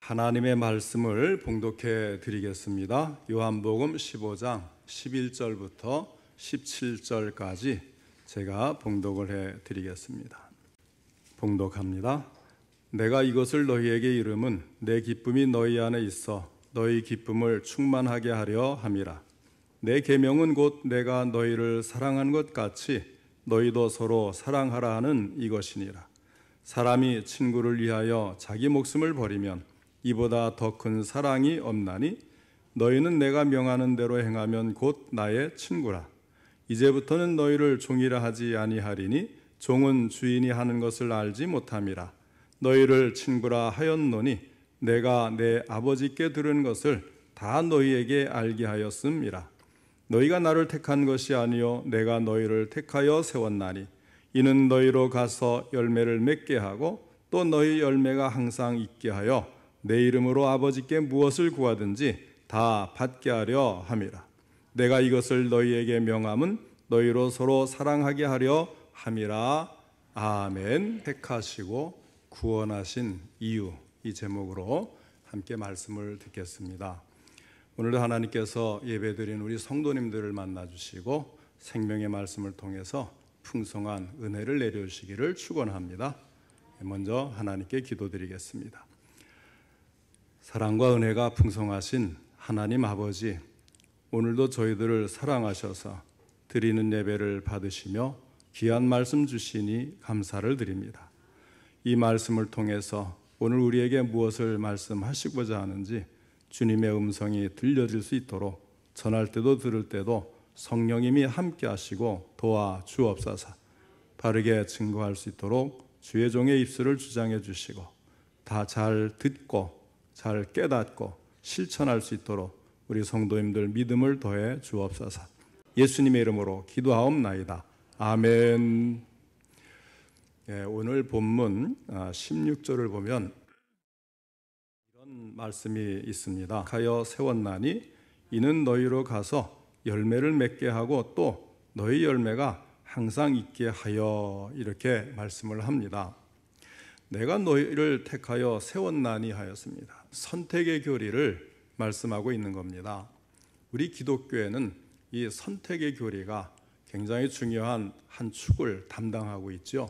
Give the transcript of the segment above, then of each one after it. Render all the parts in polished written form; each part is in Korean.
하나님의 말씀을 봉독해 드리겠습니다. 요한복음 15장 11절부터 17절까지 제가 봉독을 해 드리겠습니다. 봉독합니다. 내가 이것을 너희에게 이름은 내 기쁨이 너희 안에 있어 너희 기쁨을 충만하게 하려 함이라. 내 계명은 곧 내가 너희를 사랑한 것 같이 너희도 서로 사랑하라 하는 이것이니라. 사람이 친구를 위하여 자기 목숨을 버리면 이보다 더 큰 사랑이 없나니 너희는 내가 명하는 대로 행하면 곧 나의 친구라. 이제부터는 너희를 종이라 하지 아니하리니 종은 주인이 하는 것을 알지 못함이라. 너희를 친구라 하였노니 내가 내 아버지께 들은 것을 다 너희에게 알게 하였음이라. 너희가 나를 택한 것이 아니요 내가 너희를 택하여 세웠나니 이는 너희로 가서 열매를 맺게 하고 또 너희 열매가 항상 있게 하여 내 이름으로 아버지께 무엇을 구하든지 다 받게 하려 함이라. 내가 이것을 너희에게 명함은 너희로 서로 사랑하게 하려 함이라. 아멘. 택하시고 구원하신 이유, 이 제목으로 함께 말씀을 듣겠습니다. 오늘도 하나님께서 예배드린 우리 성도님들을 만나주시고 생명의 말씀을 통해서 풍성한 은혜를 내려주시기를 축원합니다. 먼저 하나님께 기도드리겠습니다. 사랑과 은혜가 풍성하신 하나님 아버지, 오늘도 저희들을 사랑하셔서 드리는 예배를 받으시며 귀한 말씀 주시니 감사를 드립니다. 이 말씀을 통해서 오늘 우리에게 무엇을 말씀하시고자 하는지 주님의 음성이 들려질 수 있도록 전할 때도 들을 때도 성령님이 함께 하시고 도와주옵소서. 바르게 증거할 수 있도록 주의 종의 입술을 주장해 주시고 다 잘 듣고 잘 깨닫고 실천할 수 있도록 우리 성도님들 믿음을 더해 주옵소서. 예수님의 이름으로 기도하옵나이다. 아멘. 오늘 본문 16절을 보면 이런 말씀이 있습니다. 하여 세웠나니 이는 너희로 가서 열매를 맺게 하고 또 너희 열매가 항상 있게 하여, 이렇게 말씀을 합니다. 내가 너희를 택하여 세웠나니 하였습니다. 선택의 교리를 말씀하고 있는 겁니다. 우리 기독교에는 이 선택의 교리가 굉장히 중요한 한 축을 담당하고 있죠.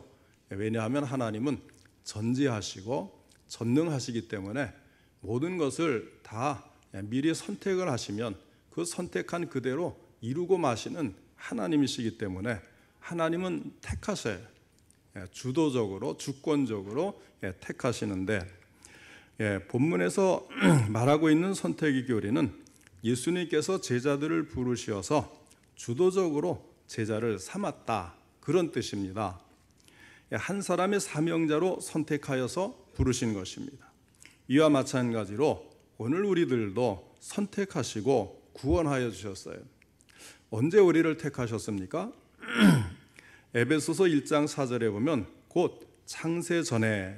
왜냐하면 하나님은 전지하시고 전능하시기 때문에 모든 것을 다 미리 선택을 하시면 그 선택한 그대로 이루고 마시는 하나님이시기 때문에 하나님은 택하셔요. 주도적으로, 주권적으로 택하시는데, 본문에서 말하고 있는 선택의 교리는 예수님께서 제자들을 부르셔서 주도적으로 제자를 삼았다, 그런 뜻입니다. 한 사람의 사명자로 선택하여서 부르신 것입니다. 이와 마찬가지로 오늘 우리들도 선택하시고 구원하여 주셨어요. 언제 우리를 택하셨습니까? 에베소서 1장 4절에 보면 곧 창세 전에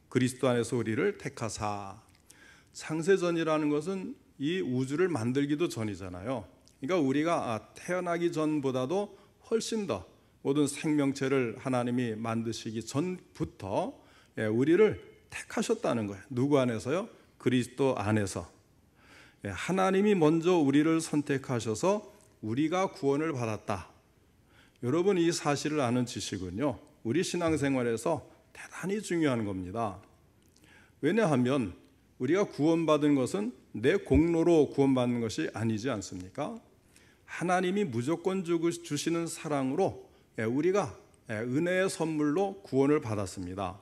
그리스도 안에서 우리를 택하사. 창세 전이라는 것은 이 우주를 만들기도 전이잖아요. 그러니까 우리가 태어나기 전보다도 훨씬 더 모든 생명체를 하나님이 만드시기 전부터 우리를 택하셨다는 거예요. 누구 안에서요? 그리스도 안에서. 하나님이 먼저 우리를 선택하셔서 우리가 구원을 받았다. 여러분, 이 사실을 아는 지식은요, 우리 신앙생활에서 대단히 중요한 겁니다. 왜냐하면 우리가 구원받은 것은 내 공로로 구원받는 것이 아니지 않습니까? 하나님이 무조건 주시는 사랑으로 우리가 은혜의 선물로 구원을 받았습니다.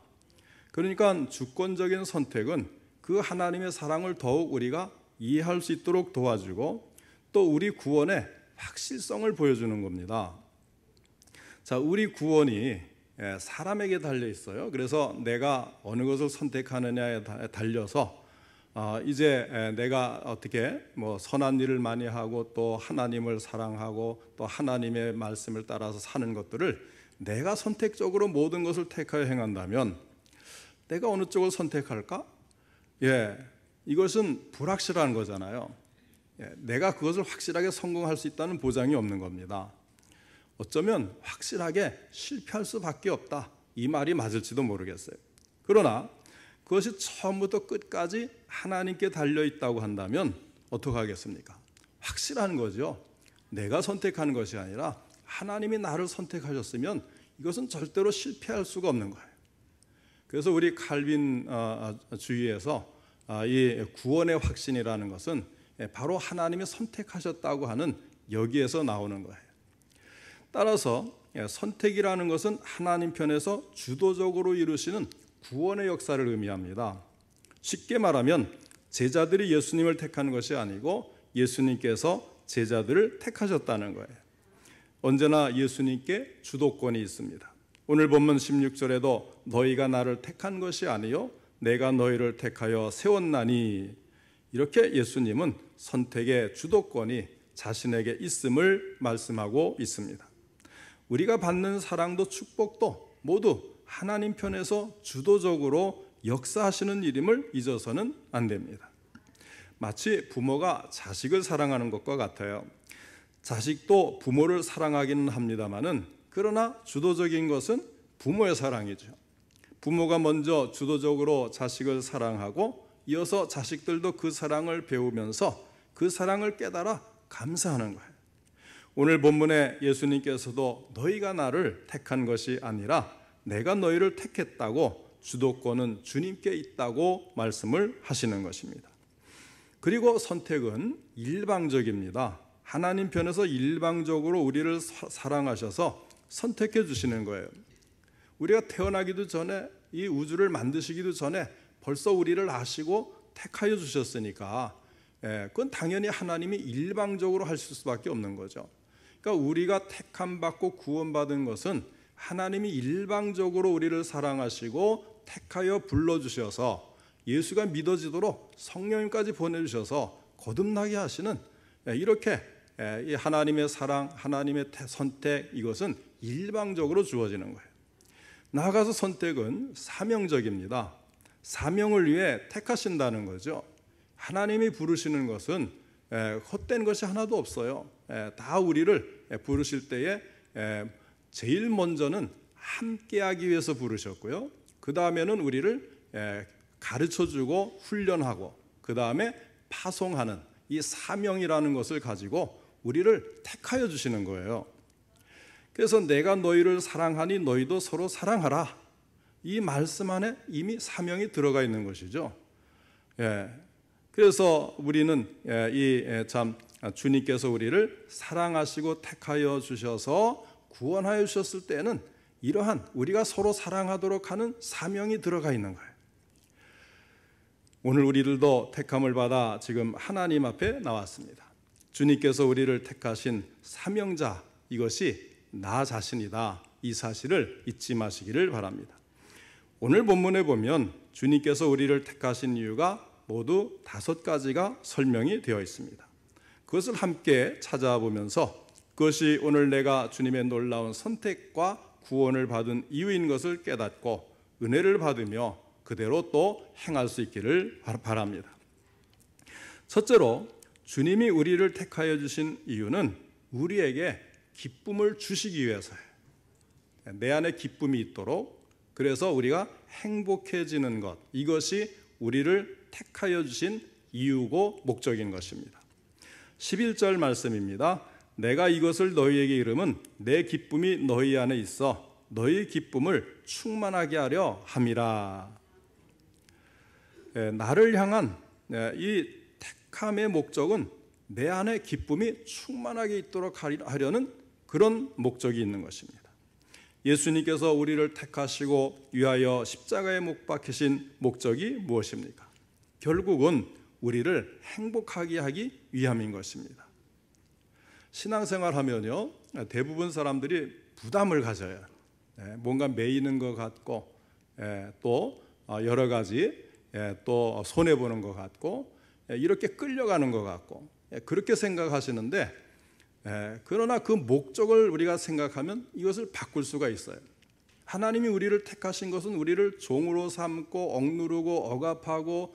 그러니까 주권적인 선택은 그 하나님의 사랑을 더욱 우리가 이해할 수 있도록 도와주고 또 우리 구원의 확실성을 보여주는 겁니다. 자, 우리 구원이 사람에게 달려 있어요. 그래서 내가 어느 것을 선택하느냐에 달려서 이제 내가 어떻게 선한 일을 많이 하고 또 하나님을 사랑하고 또 하나님의 말씀을 따라서 사는 것들을 내가 선택적으로 모든 것을 택하여 행한다면 내가 어느 쪽을 선택할까? 이것은 불확실한 거잖아요. 내가 그것을 확실하게 성공할 수 있다는 보장이 없는 겁니다. 어쩌면 확실하게 실패할 수밖에 없다, 이 말이 맞을지도 모르겠어요. 그러나 그것이 처음부터 끝까지 하나님께 달려 있다고 한다면 어떻게 하겠습니까? 확실한 거죠. 내가 선택한 것이 아니라 하나님이 나를 선택하셨으면 이것은 절대로 실패할 수가 없는 거예요. 그래서 우리 칼빈 주의에서 이 구원의 확신이라는 것은 바로 하나님이 선택하셨다고 하는 여기에서 나오는 거예요. 따라서 선택이라는 것은 하나님 편에서 주도적으로 이루시는 구원의 역사를 의미합니다. 쉽게 말하면 제자들이 예수님을 택한 것이 아니고 예수님께서 제자들을 택하셨다는 거예요. 언제나 예수님께 주도권이 있습니다. 오늘 본문 16절에도 너희가 나를 택한 것이 아니요 내가 너희를 택하여 세웠나니, 이렇게 예수님은 선택의 주도권이 자신에게 있음을 말씀하고 있습니다. 우리가 받는 사랑도 축복도 모두 하나님 편에서 주도적으로 역사하시는 일임을 잊어서는 안 됩니다. 마치 부모가 자식을 사랑하는 것과 같아요. 자식도 부모를 사랑하기는 합니다만은 그러나 주도적인 것은 부모의 사랑이죠. 부모가 먼저 주도적으로 자식을 사랑하고 이어서 자식들도 그 사랑을 배우면서 그 사랑을 깨달아 감사하는 거예요. 오늘 본문에 예수님께서도 너희가 나를 택한 것이 아니라 내가 너희를 택했다고 주도권은 주님께 있다고 말씀을 하시는 것입니다. 그리고 선택은 일방적입니다. 하나님 편에서 일방적으로 우리를 사랑하셔서 선택해 주시는 거예요. 우리가 태어나기도 전에 이 우주를 만드시기도 전에 벌써 우리를 아시고 택하여 주셨으니까 그건 당연히 하나님이 일방적으로 하실 수밖에 없는 거죠. 그러니까 우리가 택함 받고 구원받은 것은 하나님이 일방적으로 우리를 사랑하시고 택하여 불러주셔서 예수가 믿어지도록 성령님까지 보내주셔서 거듭나게 하시는, 이렇게 하나님의 사랑, 하나님의 선택, 이것은 일방적으로 주어지는 거예요. 나아가서 선택은 사명적입니다. 사명을 위해 택하신다는 거죠. 하나님이 부르시는 것은 헛된 것이 하나도 없어요. 다 우리를 부르실 때에 제일 먼저는 함께하기 위해서 부르셨고요. 그 다음에는 우리를 가르쳐주고 훈련하고 그 다음에 파송하는 이 사명이라는 것을 가지고 우리를 택하여 주시는 거예요. 그래서 내가 너희를 사랑하니 너희도 서로 사랑하라, 이 말씀 안에 이미 사명이 들어가 있는 것이죠. 그래서 우리는 참 주님께서 우리를 사랑하시고 택하여 주셔서 구원하여 주셨을 때는 이러한 우리가 서로 사랑하도록 하는 사명이 들어가 있는 거예요. 오늘 우리들도 택함을 받아 지금 하나님 앞에 나왔습니다. 주님께서 우리를 택하신 사명자, 이것이 나 자신이다. 이 사실을 잊지 마시기를 바랍니다. 오늘 본문에 보면 주님께서 우리를 택하신 이유가 모두 5가지가 설명이 되어 있습니다. 그것을 함께 찾아보면서 그것이 오늘 내가 주님의 놀라운 선택과 구원을 받은 이유인 것을 깨닫고 은혜를 받으며 그대로 또 행할 수 있기를 바랍니다. 첫째로 주님이 우리를 택하여 주신 이유는 우리에게 기쁨을 주시기 위해서예요. 내 안에 기쁨이 있도록, 그래서 우리가 행복해지는 것, 이것이 우리를 택하여 주신 이유고 목적인 것입니다. 11절 말씀입니다. 내가 이것을 너희에게 이름은 내 기쁨이 너희 안에 있어 너희 기쁨을 충만하게 하려 함이라. 나를 향한 이 택함의 목적은 내 안에 기쁨이 충만하게 있도록 하려는 그런 목적이 있는 것입니다. 예수님께서 우리를 택하시고 위하여 십자가에 못 박히신 목적이 무엇입니까? 결국은 우리를 행복하게 하기 위함인 것입니다. 신앙생활 하면요, 대부분 사람들이 부담을 가져요. 뭔가 매이는 것 같고, 또 여러 가지 또 손해보는 것 같고, 이렇게 끌려가는 것 같고, 그렇게 생각하시는데, 그러나 그 목적을 우리가 생각하면 이것을 바꿀 수가 있어요. 하나님이 우리를 택하신 것은 우리를 종으로 삼고 억누르고 억압하고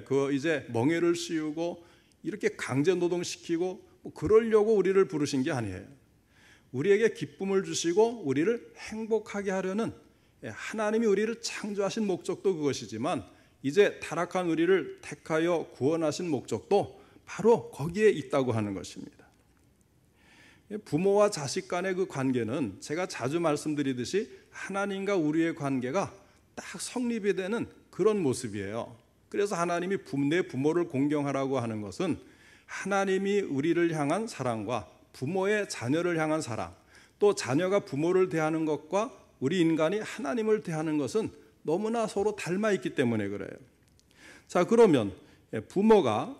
그 이제 멍에를 씌우고 이렇게 강제 노동시키고 그러려고 우리를 부르신 게 아니에요. 우리에게 기쁨을 주시고 우리를 행복하게 하려는, 하나님이 우리를 창조하신 목적도 그것이지만 이제 타락한 우리를 택하여 구원하신 목적도 바로 거기에 있다고 하는 것입니다. 부모와 자식 간의 그 관계는 제가 자주 말씀드리듯이 하나님과 우리의 관계가 딱 성립이 되는 그런 모습이에요. 그래서 하나님이 내 부모를 공경하라고 하는 것은 하나님이 우리를 향한 사랑과 부모의 자녀를 향한 사랑, 또 자녀가 부모를 대하는 것과 우리 인간이 하나님을 대하는 것은 너무나 서로 닮아 있기 때문에 그래요. 자, 그러면 부모가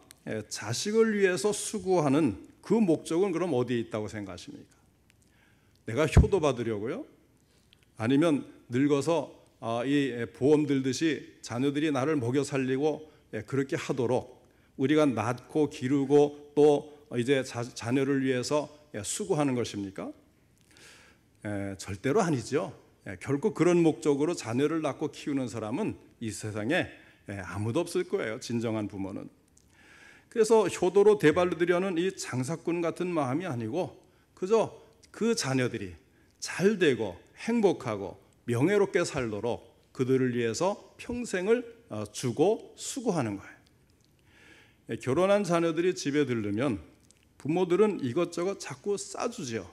자식을 위해서 수고하는 그 목적은 그럼 어디에 있다고 생각하십니까? 내가 효도 받으려고요? 아니면 늙어서 이 보험 들듯이 자녀들이 나를 먹여 살리고 그렇게 하도록 우리가 낳고 기르고 또 이제 자녀를 위해서 수고하는 것입니까? 절대로 아니죠. 결국 그런 목적으로 자녀를 낳고 키우는 사람은 이 세상에 아무도 없을 거예요. 진정한 부모는. 그래서 효도로 대발드리려는 이 장사꾼 같은 마음이 아니고 그저 그 자녀들이 잘 되고 행복하고 명예롭게 살도록 그들을 위해서 평생을 주고 수고하는 거예요. 결혼한 자녀들이 집에 들르면 부모들은 이것저것 자꾸 싸주죠.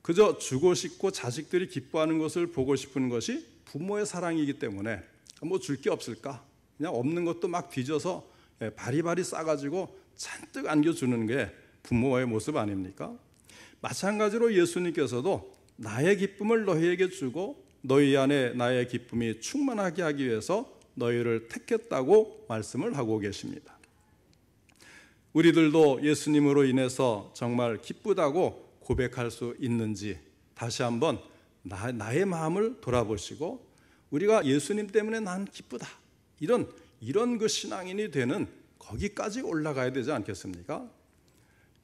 그저 주고 싶고 자식들이 기뻐하는 것을 보고 싶은 것이 부모의 사랑이기 때문에 뭐 줄 게 없을까? 그냥 없는 것도 막 뒤져서 바리바리 싸가지고 잔뜩 안겨주는 게 부모의 모습 아닙니까? 마찬가지로 예수님께서도 나의 기쁨을 너희에게 주고 너희 안에 나의 기쁨이 충만하게 하기 위해서 너희를 택했다고 말씀을 하고 계십니다. 우리들도 예수님으로 인해서 정말 기쁘다고 고백할 수 있는지 다시 한번 나의 마음을 돌아보시고 우리가 예수님 때문에 난 기쁘다 이런 그 신앙인이 되는 거기까지 올라가야 되지 않겠습니까?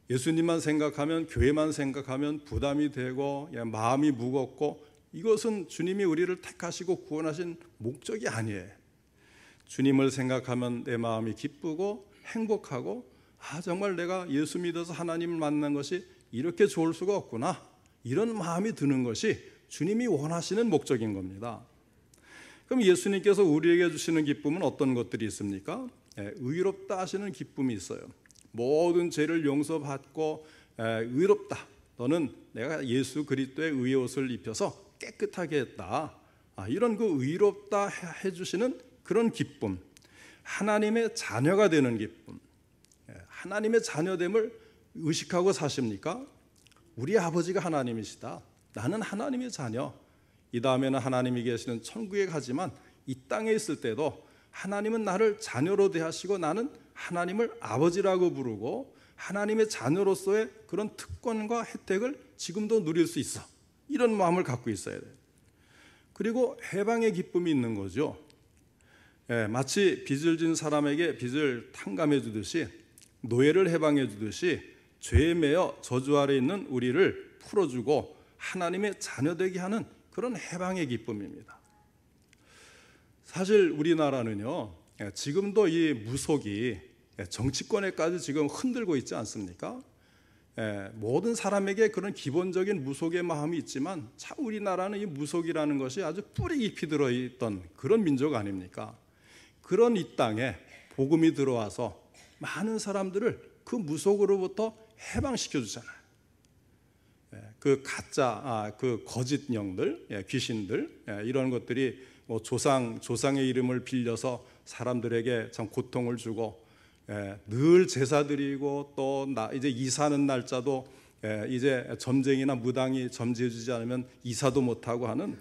예수님만 생각하면 교회만 생각하면 부담이 되고 마음이 무겁고 이것은 주님이 우리를 택하시고 구원하신 목적이 아니에요. 주님을 생각하면 내 마음이 기쁘고 행복하고 정말 내가 예수 믿어서 하나님을 만난 것이 이렇게 좋을 수가 없구나 이런 마음이 드는 것이 주님이 원하시는 목적인 겁니다. 그럼 예수님께서 우리에게 주시는 기쁨은 어떤 것들이 있습니까? 의롭다 하시는 기쁨이 있어요. 모든 죄를 용서받고 의롭다. 너는 내가 예수 그리스도의 의의 옷을 입혀서 깨끗하게 했다. 이런 그 의롭다 해주시는 그런 기쁨. 하나님의 자녀가 되는 기쁨. 하나님의 자녀됨을 의식하고 사십니까? 우리 아버지가 하나님이시다. 나는 하나님의 자녀. 이 다음에는 하나님이 계시는 천국에 가지만 이 땅에 있을 때도 하나님은 나를 자녀로 대하시고 나는 하나님을 아버지라고 부르고 하나님의 자녀로서의 그런 특권과 혜택을 지금도 누릴 수 있어. 이런 마음을 갖고 있어야 돼요. 그리고 해방의 기쁨이 있는 거죠. 마치 빚을 진 사람에게 빚을 탕감해 주듯이 노예를 해방해 주듯이 죄에 매여 저주 아래 있는 우리를 풀어주고 하나님의 자녀되게 하는 그런 해방의 기쁨입니다. 사실 우리나라는요 지금도 이 무속이 정치권에까지 지금 흔들고 있지 않습니까? 모든 사람에게 그런 기본적인 무속의 마음이 있지만 참 우리나라는 이 무속이라는 것이 아주 뿌리 깊이 들어있던 그런 민족 아닙니까? 그런 이 땅에 복음이 들어와서 많은 사람들을 그 무속으로부터 해방시켜 주잖아요. 그 가짜, 그 거짓 영들, 귀신들 이런 것들이 뭐 조상의 이름을 빌려서 사람들에게 참 고통을 주고 늘 제사 드리고 또 이제 이사하는 날짜도 이제 점쟁이나 무당이 점지해주지 않으면 이사도 못하고 하는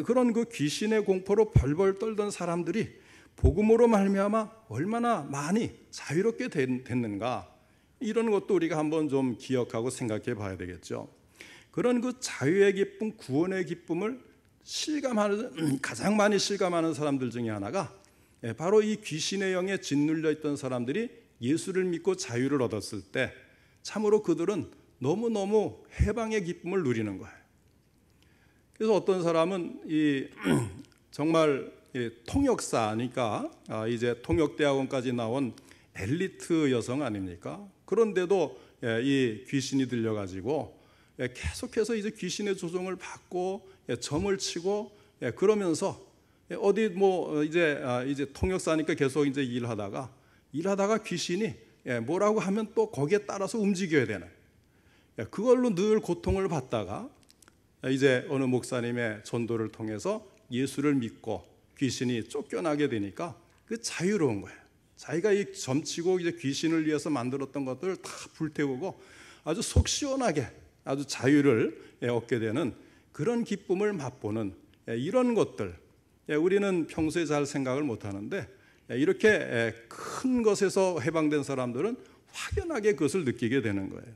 그런 그 귀신의 공포로 벌벌 떨던 사람들이 복음으로 말미암아 얼마나 많이 자유롭게 됐는가 이런 것도 우리가 한번 좀 기억하고 생각해 봐야 되겠죠. 그런 그 자유의 기쁨, 구원의 기쁨을 가장 많이 실감하는 사람들 중에 하나가 바로 이 귀신의 영에 짓눌려 있던 사람들이 예수를 믿고 자유를 얻었을 때 참으로 그들은 너무너무 해방의 기쁨을 누리는 거예요. 그래서 어떤 사람은 정말 통역사니까 이제 통역대학원까지 나온 엘리트 여성 아닙니까? 그런데도 이 귀신이 들려가지고 계속해서 이제 귀신의 조종을 받고 점을 치고 그러면서 어디 뭐 이제 통역사니까 계속 이제 일하다가 귀신이 뭐라고 하면 또 거기에 따라서 움직여야 되는, 그걸로 늘 고통을 받다가 이제 어느 목사님의 전도를 통해서 예수를 믿고 귀신이 쫓겨나게 되니까 그 자유로운 거예요. 자기가 이 점치고 이제 귀신을 위해서 만들었던 것들을 다 불태우고 아주 속 시원하게 아주 자유를 얻게 되는 그런 기쁨을 맛보는 이런 것들, 우리는 평소에 잘 생각을 못 하는데 이렇게 큰 것에서 해방된 사람들은 확연하게 그것을 느끼게 되는 거예요.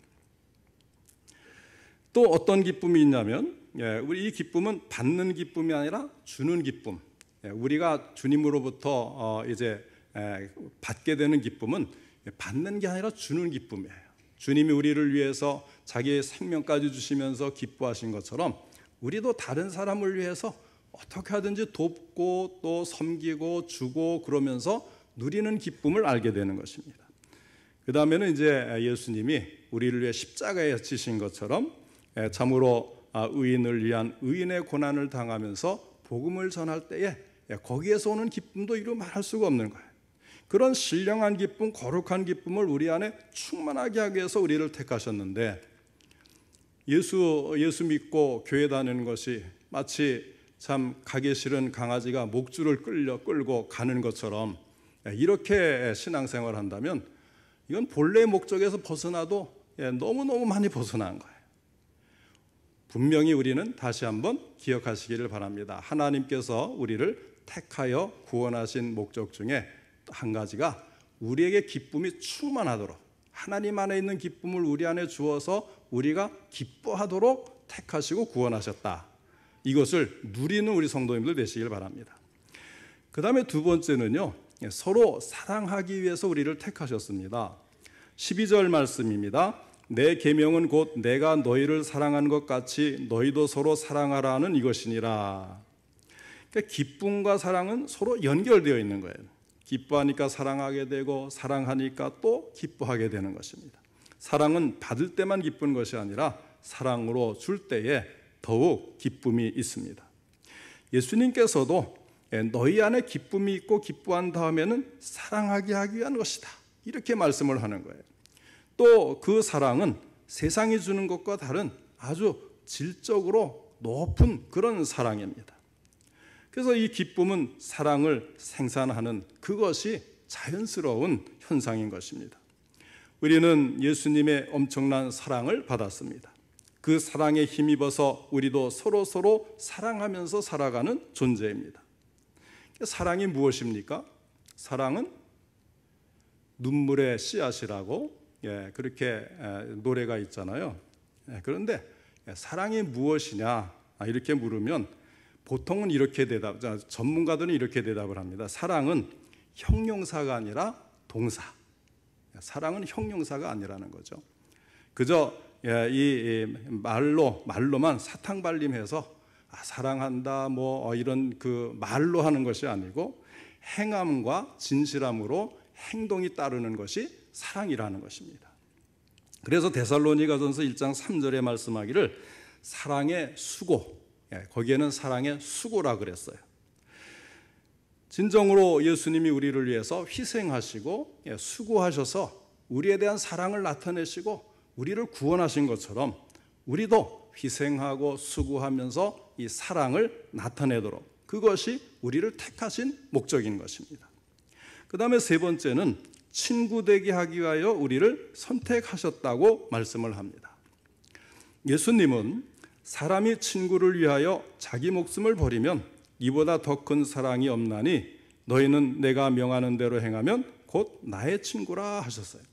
또 어떤 기쁨이 있냐면, 우리 이 기쁨은 받는 기쁨이 아니라 주는 기쁨. 우리가 주님으로부터 이제 받게 되는 기쁨은 받는 게 아니라 주는 기쁨이에요. 주님이 우리를 위해서 자기의 생명까지 주시면서 기뻐하신 것처럼 우리도 다른 사람을 위해서 어떻게 하든지 돕고 또 섬기고 주고 그러면서 누리는 기쁨을 알게 되는 것입니다. 그 다음에는 이제 예수님이 우리를 위해 십자가에 지신 것처럼 참으로 의인을 위한 의인의 고난을 당하면서 복음을 전할 때에 거기에서 오는 기쁨도 이루 말할 수가 없는 거예요. 그런 신령한 기쁨, 거룩한 기쁨을 우리 안에 충만하게 하기 위해서 우리를 택하셨는데, 예수 믿고 교회 다니는 것이 마치 참 가기 싫은 강아지가 목줄을 끌고 가는 것처럼 이렇게 신앙생활을 한다면 이건 본래의 목적에서 벗어나도 너무너무 많이 벗어난 거예요. 분명히 우리는 다시 한번 기억하시기를 바랍니다. 하나님께서 우리를 택하여 구원하신 목적 중에 한 가지가 우리에게 기쁨이 충만하도록, 하나님 안에 있는 기쁨을 우리 안에 주어서 우리가 기뻐하도록 택하시고 구원하셨다. 이것을 누리는 우리 성도님들 되시길 바랍니다. 그 다음에 두 번째는요, 서로 사랑하기 위해서 우리를 택하셨습니다. 12절 말씀입니다. 내 계명은 곧 내가 너희를 사랑한 것 같이 너희도 서로 사랑하라는 이것이니라. 그러니까 기쁨과 사랑은 서로 연결되어 있는 거예요. 기뻐하니까 사랑하게 되고 사랑하니까 또 기뻐하게 되는 것입니다. 사랑은 받을 때만 기쁜 것이 아니라 사랑으로 줄 때에 더욱 기쁨이 있습니다. 예수님께서도 너희 안에 기쁨이 있고 기뻐한 다음에는 사랑하게 하기 위한 것이다, 이렇게 말씀을 하는 거예요. 또 그 사랑은 세상이 주는 것과 다른 아주 질적으로 높은 그런 사랑입니다. 그래서 이 기쁨은 사랑을 생산하는 그것이 자연스러운 현상인 것입니다. 우리는 예수님의 엄청난 사랑을 받았습니다. 그 사랑에 힘입어서 우리도 서로 사랑하면서 살아가는 존재입니다. 사랑이 무엇입니까? 사랑은 눈물의 씨앗이라고 그렇게 노래가 있잖아요. 그런데 사랑이 무엇이냐 이렇게 물으면 보통은 이렇게 전문가들은 이렇게 대답을 합니다. 사랑은 형용사가 아니라 동사. 사랑은 형용사가 아니라는 거죠. 그저 이 말로만 사탕발림해서 사랑한다 뭐 이런 그 말로 하는 것이 아니고 행함과 진실함으로 행동이 따르는 것이 사랑이라는 것입니다. 그래서 데살로니가전서 1장 3절에 말씀하기를 사랑의 수고, 거기에는 사랑의 수고라 그랬어요. 진정으로 예수님이 우리를 위해서 희생하시고 수고하셔서 우리에 대한 사랑을 나타내시고 우리를 구원하신 것처럼 우리도 희생하고 수고하면서 이 사랑을 나타내도록, 그것이 우리를 택하신 목적인 것입니다. 그 다음에 세 번째는 친구 되게 하기 위하여 우리를 선택하셨다고 말씀을 합니다. 예수님은 사람이 친구를 위하여 자기 목숨을 버리면 이보다 더 큰 사랑이 없나니 너희는 내가 명하는 대로 행하면 곧 나의 친구라 하셨어요.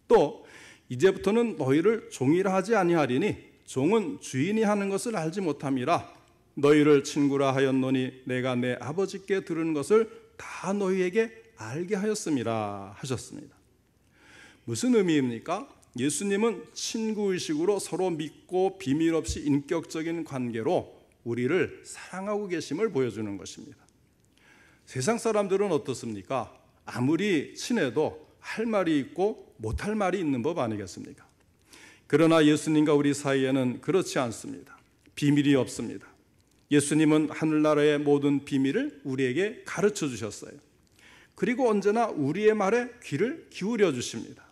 또 이제부터는 너희를 종이라 하지 아니하리니 종은 주인이 하는 것을 알지 못함이라 너희를 친구라 하였노니 내가 내 아버지께 들은 것을 다 너희에게 알게 하였음이라 하셨습니다. 무슨 의미입니까? 예수님은 친구의식으로 서로 믿고 비밀 없이 인격적인 관계로 우리를 사랑하고 계심을 보여주는 것입니다. 세상 사람들은 어떻습니까? 아무리 친해도 할 말이 있고 못할 말이 있는 법 아니겠습니까? 그러나 예수님과 우리 사이에는 그렇지 않습니다. 비밀이 없습니다. 예수님은 하늘나라의 모든 비밀을 우리에게 가르쳐 주셨어요. 그리고 언제나 우리의 말에 귀를 기울여 주십니다.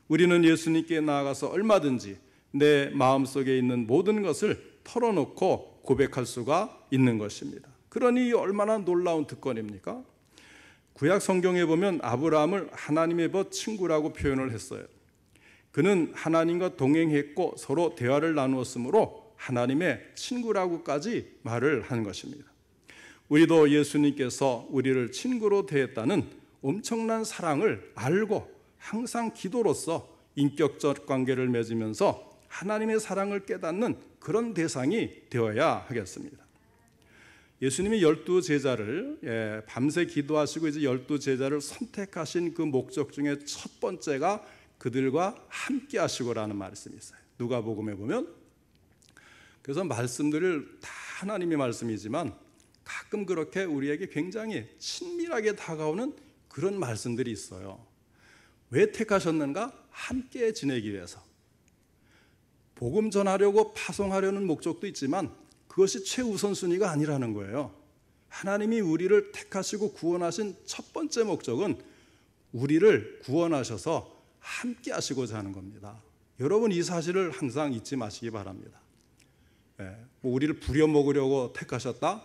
우리는 예수님께 나아가서 얼마든지 내 마음속에 있는 모든 것을 털어놓고 고백할 수가 있는 것입니다. 그러니 얼마나 놀라운 특권입니까? 구약 성경에 보면 아브라함을 하나님의 벗 친구라고 표현을 했어요. 그는 하나님과 동행했고 서로 대화를 나누었으므로 하나님의 친구라고까지 말을 한 것입니다. 우리도 예수님께서 우리를 친구로 대했다는 엄청난 사랑을 알고 항상 기도로서 인격적 관계를 맺으면서 하나님의 사랑을 깨닫는 그런 대상이 되어야 하겠습니다. 예수님이 12제자를 밤새 기도하시고 이제 12제자를 선택하신 그 목적 중에 첫 번째가 그들과 함께 하시고라는 말씀이 있어요. 누가복음에 보면. 그래서 말씀들을 다 하나님의 말씀이지만 가끔 그렇게 우리에게 굉장히 친밀하게 다가오는 그런 말씀들이 있어요. 왜 택하셨는가? 함께 지내기 위해서. 복음 전하려고 파송하려는 목적도 있지만 그것이 최우선순위가 아니라는 거예요. 하나님이 우리를 택하시고 구원하신 첫 번째 목적은 우리를 구원하셔서 함께 하시고자 하는 겁니다. 여러분 이 사실을 항상 잊지 마시기 바랍니다. 우리를 부려먹으려고 택하셨다?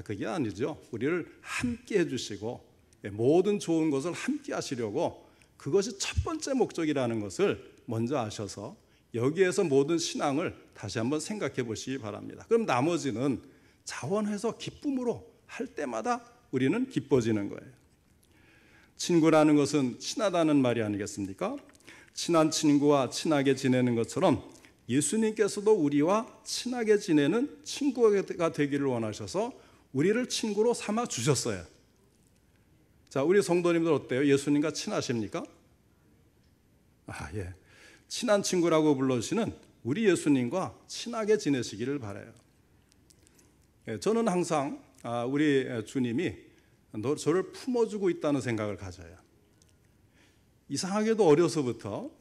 그게 아니죠. 우리를 함께 해주시고 모든 좋은 것을 함께 하시려고 그것이 첫 번째 목적이라는 것을 먼저 아셔서 여기에서 모든 신앙을 다시 한번 생각해 보시기 바랍니다. 그럼 나머지는 자원해서 기쁨으로 할 때마다 우리는 기뻐지는 거예요. 친구라는 것은 친하다는 말이 아니겠습니까? 친한 친구와 친하게 지내는 것처럼 예수님께서도 우리와 친하게 지내는 친구가 되기를 원하셔서 우리를 친구로 삼아 주셨어요. 자, 우리 성도님들 어때요? 예수님과 친하십니까? 예. 친한 친구라고 불러주시는 우리 예수님과 친하게 지내시기를 바라요. 저는 항상 우리 주님이 저를 품어주고 있다는 생각을 가져요. 이상하게도 어려서부터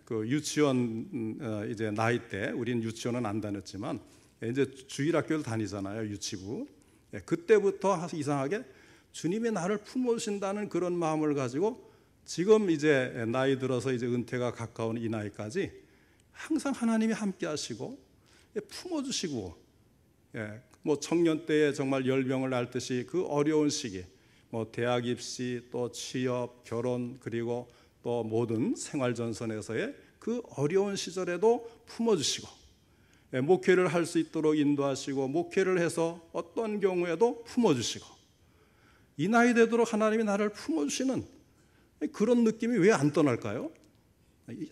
그 유치원 이제 나이 때 우리는 유치원은 안 다녔지만 이제 주일학교를 다니잖아요. 유치부. 그때부터 이상하게 주님이 나를 품어주신다는 그런 마음을 가지고 지금 이제 나이 들어서 이제 은퇴가 가까운 이 나이까지 항상 하나님이 함께 하시고 품어주시고 뭐 청년 때에 정말 열병을 앓듯이 그 어려운 시기 뭐 대학 입시 또 취업 결혼 그리고 또 모든 생활 전선에서의 그 어려운 시절에도 품어주시고 목회를 할 수 있도록 인도하시고 목회를 해서 어떤 경우에도 품어주시고 이 나이 되도록 하나님이 나를 품어주시는 그런 느낌이 왜 안 떠날까요?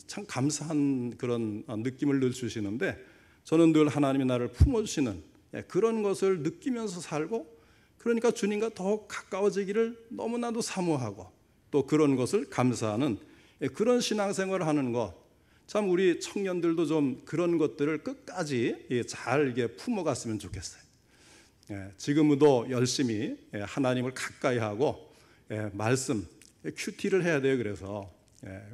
참 감사한 그런 느낌을 늘 주시는데 저는 늘 하나님이 나를 품어주시는 그런 것을 느끼면서 살고 그러니까 주님과 더욱 가까워지기를 너무나도 사모하고 또 그런 것을 감사하는 그런 신앙생활을 하는 것 참 우리 청년들도 좀 그런 것들을 끝까지 잘 품어갔으면 좋겠어요. 지금도 열심히 하나님을 가까이 하고 말씀 큐티를 해야 돼요. 그래서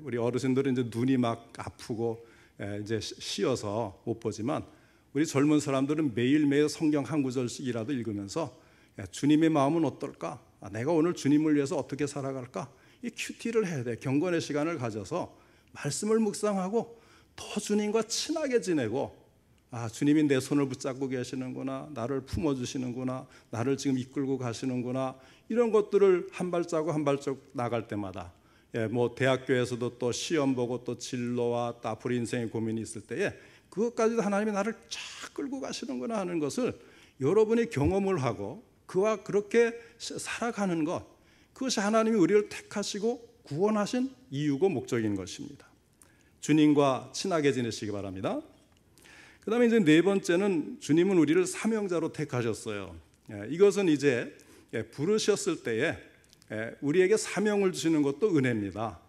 우리 어르신들은 이제 눈이 막 아프고 이제 쉬어서 못 보지만 우리 젊은 사람들은 매일매일 성경 한 구절씩이라도 읽으면서 주님의 마음은 어떨까? 내가 오늘 주님을 위해서 어떻게 살아갈까? 이 큐티를 해야 돼. 경건의 시간을 가져서 말씀을 묵상하고 더 주님과 친하게 지내고 주님이 내 손을 붙잡고 계시는구나, 나를 품어주시는구나, 나를 지금 이끌고 가시는구나 이런 것들을 한 발자국 한 발자국 나갈 때마다 뭐 대학교에서도 또 시험 보고 또 진로와 또 앞으로 인생의 고민이 있을 때에 그것까지도 하나님이 나를 쫙 끌고 가시는구나 하는 것을 여러분이 경험을 하고 그와 그렇게 살아가는 것 그것이 하나님이 우리를 택하시고 구원하신 이유고 목적인 것입니다. 주님과 친하게 지내시기 바랍니다. 그 다음에 이제 네 번째는 주님은 우리를 사명자로 택하셨어요. 이것은 이제 부르셨을 때에 우리에게 사명을 주시는 것도 은혜입니다.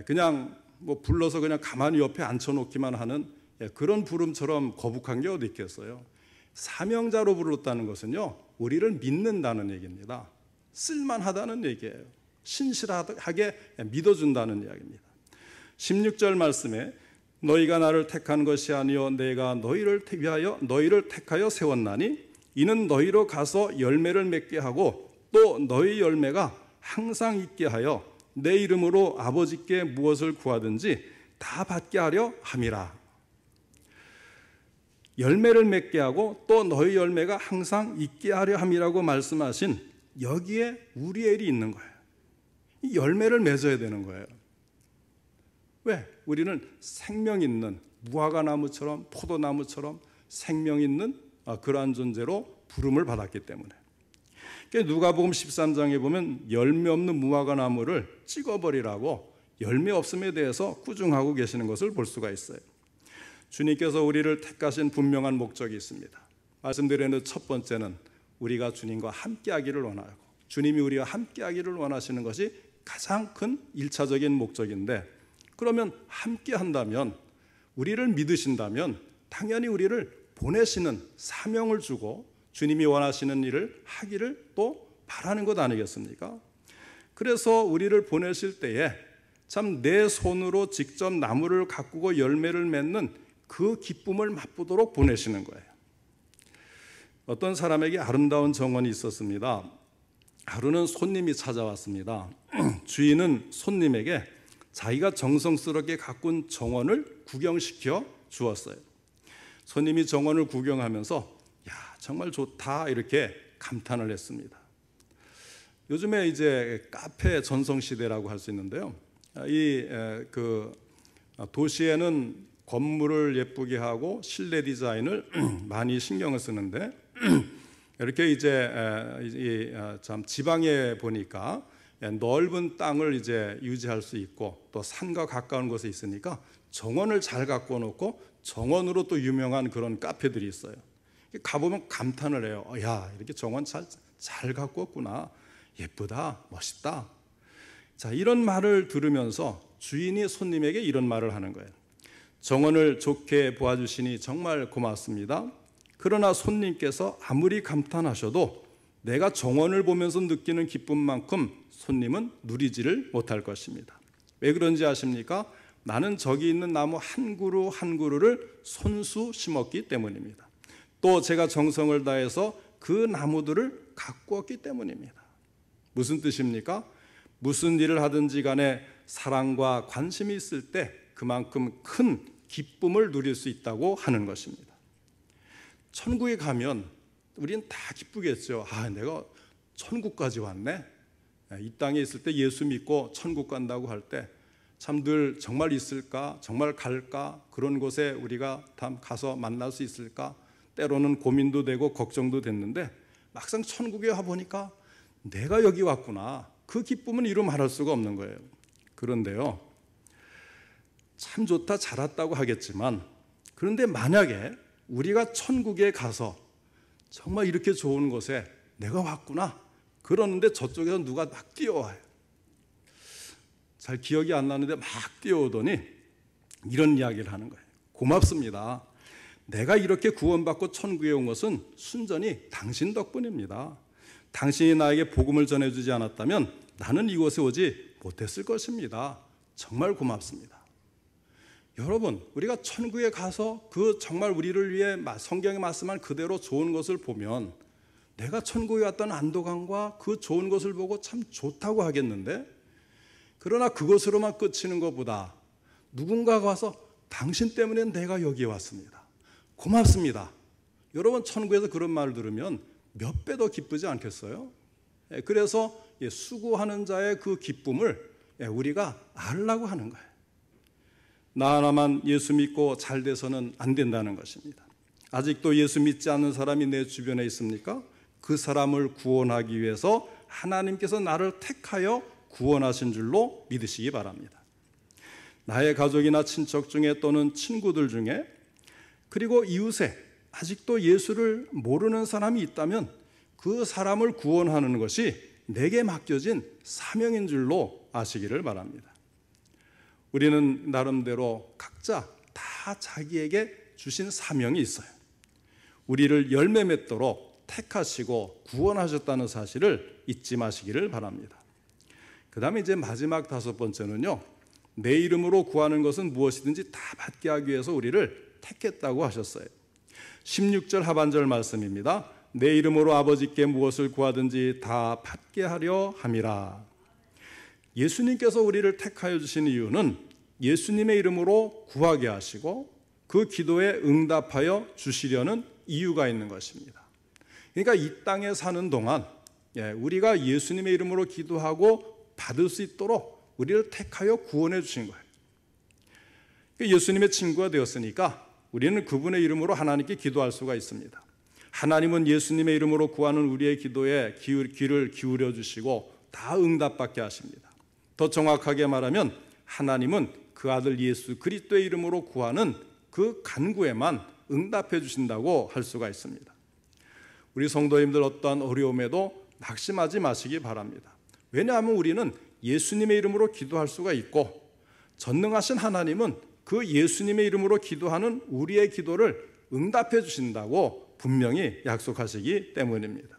그냥 뭐 불러서 그냥 가만히 옆에 앉혀놓기만 하는 그런 부름처럼 거북한 게 어디 있겠어요. 사명자로 불렀다는 것은요 우리를 믿는다는 얘기입니다. 쓸만하다는 얘기예요. 신실하게 믿어준다는 이야기입니다. 16절 말씀에 너희가 나를 택한 것이 아니요 내가 너희를 택하여 세웠나니 이는 너희로 가서 열매를 맺게 하고 또 너희 열매가 항상 있게 하여 내 이름으로 아버지께 무엇을 구하든지 다 받게 하려 함이라. 열매를 맺게 하고 또 너희 열매가 항상 있게 하려 함이라고 말씀하신 여기에 우리의 일이 있는 거예요. 이 열매를 맺어야 되는 거예요. 왜? 우리는 생명 있는 무화과나무처럼 포도나무처럼 생명 있는 그러한 존재로 부름을 받았기 때문에. 누가복음 13장에 보면 열매 없는 무화과나무를 찍어버리라고 열매 없음에 대해서 꾸중하고 계시는 것을 볼 수가 있어요. 주님께서 우리를 택하신 분명한 목적이 있습니다. 말씀드리는 첫 번째는 우리가 주님과 함께하기를 원하고 주님이 우리와 함께하기를 원하시는 것이 가장 큰 1차적인 목적인데, 그러면 함께한다면, 우리를 믿으신다면 당연히 우리를 보내시는 사명을 주고 주님이 원하시는 일을 하기를 또 바라는 것 아니겠습니까? 그래서 우리를 보내실 때에 참 내 손으로 직접 나무를 가꾸고 열매를 맺는 그 기쁨을 맛보도록 보내시는 거예요. 어떤 사람에게 아름다운 정원이 있었습니다. 하루는 손님이 찾아왔습니다. 주인은 손님에게 자기가 정성스럽게 가꾼 정원을 구경시켜 주었어요. 손님이 정원을 구경하면서 야, 정말 좋다 이렇게 감탄을 했습니다. 요즘에 이제 카페 전성시대라고 할 수 있는데요. 도시에는 건물을 예쁘게 하고 실내 디자인을 많이 신경을 쓰는데 이렇게 이제 참 지방에 보니까 넓은 땅을 이제 유지할 수 있고 또 산과 가까운 곳에 있으니까 정원을 잘 가꿔 놓고 정원으로 또 유명한 그런 카페들이 있어요. 가보면 감탄을 해요. 야, 이렇게 정원 잘 가꾸었구나. 예쁘다, 멋있다. 자, 이런 말을 들으면서 주인이 손님에게 이런 말을 하는 거예요. 정원을 좋게 보아주시니 정말 고맙습니다. 그러나 손님께서 아무리 감탄하셔도 내가 정원을 보면서 느끼는 기쁨만큼 손님은 누리지를 못할 것입니다. 왜 그런지 아십니까? 나는 저기 있는 나무 한 그루 한 그루를 손수 심었기 때문입니다. 또 제가 정성을 다해서 그 나무들을 가꾸었기 때문입니다. 무슨 뜻입니까? 무슨 일을 하든지 간에 사랑과 관심이 있을 때 그만큼 큰 기쁨을 누릴 수 있다고 하는 것입니다. 천국에 가면 우리는 다 기쁘겠죠. 아, 내가 천국까지 왔네. 이 땅에 있을 때 예수 믿고 천국 간다고 할 때 참 늘 정말 있을까? 정말 갈까? 그런 곳에 우리가 다 가서 만날 수 있을까? 때로는 고민도 되고 걱정도 됐는데 막상 천국에 와보니까 내가 여기 왔구나. 그 기쁨은 이루 말할 수가 없는 거예요. 그런데요, 참 좋다, 잘 왔다고 하겠지만, 그런데 만약에 우리가 천국에 가서 정말 이렇게 좋은 곳에 내가 왔구나 그러는데 저쪽에서 누가 막 뛰어와요. 잘 기억이 안 나는데 막 뛰어오더니 이런 이야기를 하는 거예요. 고맙습니다. 내가 이렇게 구원받고 천국에 온 것은 순전히 당신 덕분입니다. 당신이 나에게 복음을 전해주지 않았다면 나는 이곳에 오지 못했을 것입니다. 정말 고맙습니다. 여러분, 우리가 천국에 가서 그 정말 우리를 위해 성경에 말씀한 그대로 좋은 것을 보면 내가 천국에 왔다는 안도감과 그 좋은 것을 보고 참 좋다고 하겠는데, 그러나 그것으로만 그치는 것보다 누군가가 와서 당신 때문에 내가 여기에 왔습니다. 고맙습니다. 여러분, 천국에서 그런 말을 들으면 몇 배 더 기쁘지 않겠어요? 그래서 수고하는 자의 그 기쁨을 우리가 알라고 하는 거예요. 나 하나만 예수 믿고 잘 돼서는 안 된다는 것입니다. 아직도 예수 믿지 않는 사람이 내 주변에 있습니까? 그 사람을 구원하기 위해서 하나님께서 나를 택하여 구원하신 줄로 믿으시기 바랍니다. 나의 가족이나 친척 중에 또는 친구들 중에 그리고 이웃에 아직도 예수를 모르는 사람이 있다면 그 사람을 구원하는 것이 내게 맡겨진 사명인 줄로 아시기를 바랍니다. 우리는 나름대로 각자 다 자기에게 주신 사명이 있어요. 우리를 열매 맺도록 택하시고 구원하셨다는 사실을 잊지 마시기를 바랍니다. 그 다음에 이제 마지막 5번째는요, 내 이름으로 구하는 것은 무엇이든지 다 받게 하기 위해서 우리를 택했다고 하셨어요. 16절 하반절 말씀입니다. 내 이름으로 아버지께 무엇을 구하든지 다 받게 하려 함이라. 예수님께서 우리를 택하여 주신 이유는 예수님의 이름으로 구하게 하시고 그 기도에 응답하여 주시려는 이유가 있는 것입니다. 그러니까 이 땅에 사는 동안 우리가 예수님의 이름으로 기도하고 받을 수 있도록 우리를 택하여 구원해 주신 거예요. 예수님의 친구가 되었으니까 우리는 그분의 이름으로 하나님께 기도할 수가 있습니다. 하나님은 예수님의 이름으로 구하는 우리의 기도에 귀를 기울여 주시고 다 응답받게 하십니다. 더 정확하게 말하면 하나님은 그 아들 예수 그리스도의 이름으로 구하는 그 간구에만 응답해 주신다고 할 수가 있습니다. 우리 성도님들 어떠한 어려움에도 낙심하지 마시기 바랍니다. 왜냐하면 우리는 예수님의 이름으로 기도할 수가 있고 전능하신 하나님은 그 예수님의 이름으로 기도하는 우리의 기도를 응답해 주신다고 분명히 약속하시기 때문입니다.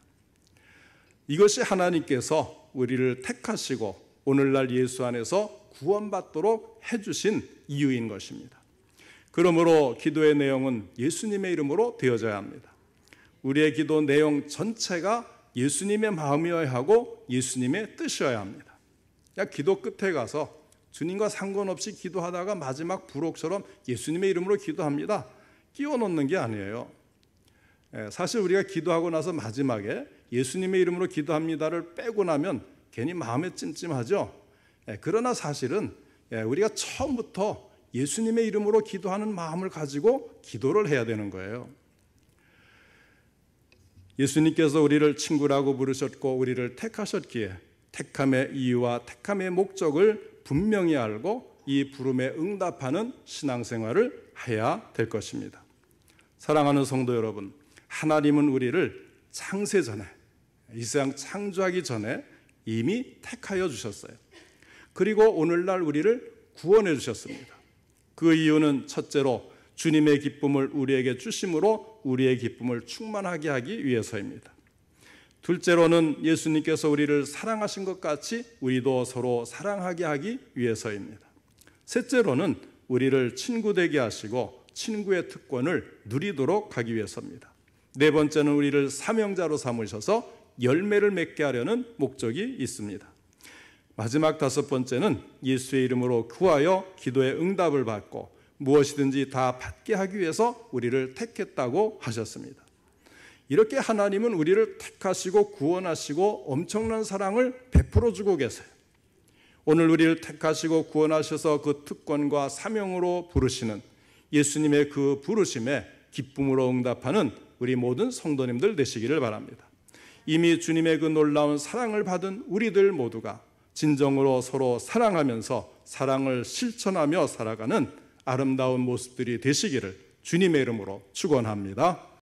이것이 하나님께서 우리를 택하시고 오늘날 예수 안에서 구원받도록 해주신 이유인 것입니다. 그러므로 기도의 내용은 예수님의 이름으로 되어져야 합니다. 우리의 기도 내용 전체가 예수님의 마음이어야 하고 예수님의 뜻이어야 합니다. 그냥 기도 끝에 가서 주님과 상관없이 기도하다가 마지막 부록처럼 예수님의 이름으로 기도합니다. 끼워 넣는 게 아니에요. 사실 우리가 기도하고 나서 마지막에 예수님의 이름으로 기도합니다를 빼고 나면 괜히 마음에 찜찜하죠. 그러나 사실은 우리가 처음부터 예수님의 이름으로 기도하는 마음을 가지고 기도를 해야 되는 거예요. 예수님께서 우리를 친구라고 부르셨고 우리를 택하셨기에 택함의 이유와 택함의 목적을 분명히 알고 이 부름에 응답하는 신앙생활을 해야 될 것입니다. 사랑하는 성도 여러분, 하나님은 우리를 창세 전에, 이 세상 창조하기 전에 이미 택하여 주셨어요. 그리고 오늘날 우리를 구원해 주셨습니다. 그 이유는 첫째로 주님의 기쁨을 우리에게 주심으로 우리의 기쁨을 충만하게 하기 위해서입니다. 둘째로는 예수님께서 우리를 사랑하신 것 같이 우리도 서로 사랑하게 하기 위해서입니다. 셋째로는 우리를 친구 되게 하시고 친구의 특권을 누리도록 하기 위해서입니다. 네 번째는 우리를 사명자로 삼으셔서 열매를 맺게 하려는 목적이 있습니다. 마지막 다섯 번째는 예수의 이름으로 구하여 기도의 응답을 받고 무엇이든지 다 받게 하기 위해서 우리를 택했다고 하셨습니다. 이렇게 하나님은 우리를 택하시고 구원하시고 엄청난 사랑을 베풀어 주고 계세요. 오늘 우리를 택하시고 구원하셔서 그 특권과 사명으로 부르시는 예수님의 그 부르심에 기쁨으로 응답하는 우리 모든 성도님들 되시기를 바랍니다. 이미 주님의 그 놀라운 사랑을 받은 우리들 모두가 진정으로 서로 사랑하면서 사랑을 실천하며 살아가는 아름다운 모습들이 되시기를 주님의 이름으로 축원합니다.